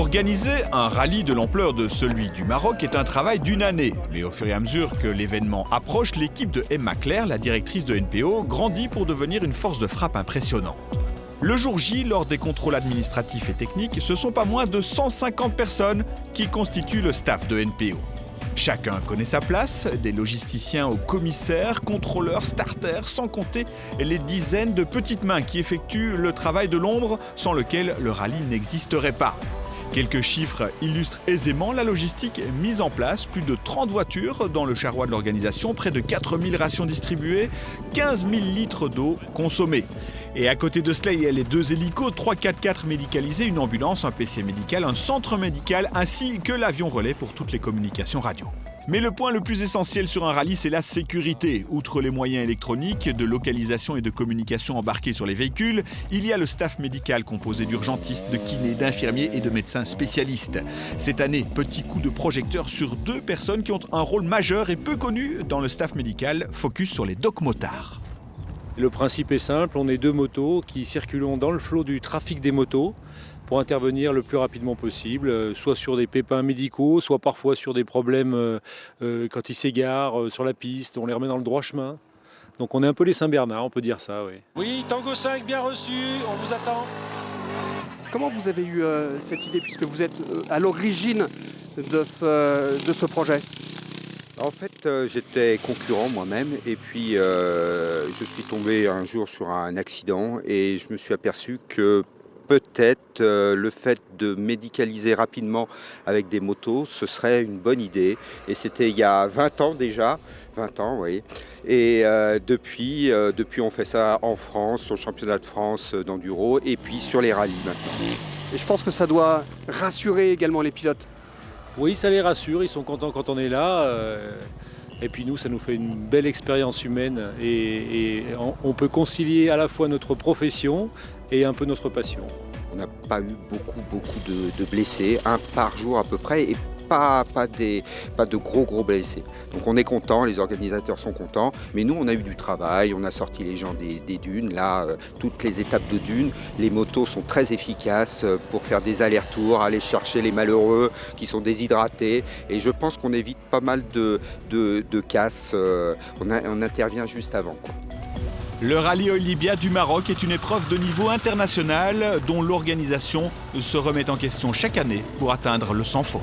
Organiser un rallye de l'ampleur de celui du Maroc est un travail d'une année. Mais au fur et à mesure que l'événement approche, l'équipe de Emma Claire, la directrice de NPO, grandit pour devenir une force de frappe impressionnante. Le jour J, lors des contrôles administratifs et techniques, ce sont pas moins de 150 personnes qui constituent le staff de NPO. Chacun connaît sa place, des logisticiens aux commissaires, contrôleurs, starters, sans compter les dizaines de petites mains qui effectuent le travail de l'ombre sans lequel le rallye n'existerait pas. Quelques chiffres illustrent aisément la logistique mise en place. Plus de 30 voitures dans le charroi de l'organisation, près de 4000 rations distribuées, 15 000 litres d'eau consommés. Et à côté de cela, il y a les 2 hélicos, 3 4x4 médicalisés, une ambulance, un PC médical, un centre médical, ainsi que l'avion relais pour toutes les communications radio. Mais le point le plus essentiel sur un rallye, c'est la sécurité. Outre les moyens électroniques, de localisation et de communication embarqués sur les véhicules, il y a le staff médical composé d'urgentistes, de kinés, d'infirmiers et de médecins spécialistes. Cette année, petit coup de projecteur sur 2 personnes qui ont un rôle majeur et peu connu dans le staff médical, focus sur les doc-motards. Le principe est simple, on est 2 motos qui circulons dans le flot du trafic des motos pour intervenir le plus rapidement possible, soit sur des pépins médicaux, soit parfois sur des problèmes quand ils s'égarent sur la piste, on les remet dans le droit chemin. Donc on est un peu les Saint-Bernard, on peut dire ça, oui. Oui, Tango 5, bien reçu, on vous attend. Comment vous avez eu cette idée, puisque vous êtes à l'origine de ce projet ? En fait, j'étais concurrent moi-même et puis je suis tombé un jour sur un accident et je me suis aperçu que peut-être le fait de médicaliser rapidement avec des motos, ce serait une bonne idée. Et c'était il y a 20 ans déjà, 20 ans, oui. Et depuis, on fait ça en France, au championnat de France d'enduro et puis sur les rallyes maintenant. Et je pense que ça doit rassurer également les pilotes. Oui, ça les rassure, ils sont contents quand on est là. Et puis nous, ça nous fait une belle expérience humaine et on peut concilier à la fois notre profession et un peu notre passion. On n'a pas eu beaucoup de blessés, 1 par jour à peu près, et pas de gros blessés. Donc on est content, les organisateurs sont contents, mais nous on a eu du travail, on a sorti les gens des dunes, là, toutes les étapes de dunes. Les motos sont très efficaces pour faire des allers-retours, aller chercher les malheureux qui sont déshydratés, et je pense qu'on évite pas mal de casses, on intervient juste avant, quoi. Le rallye Oil Libya du Maroc est une épreuve de niveau international dont l'organisation se remet en question chaque année pour atteindre le sans faute.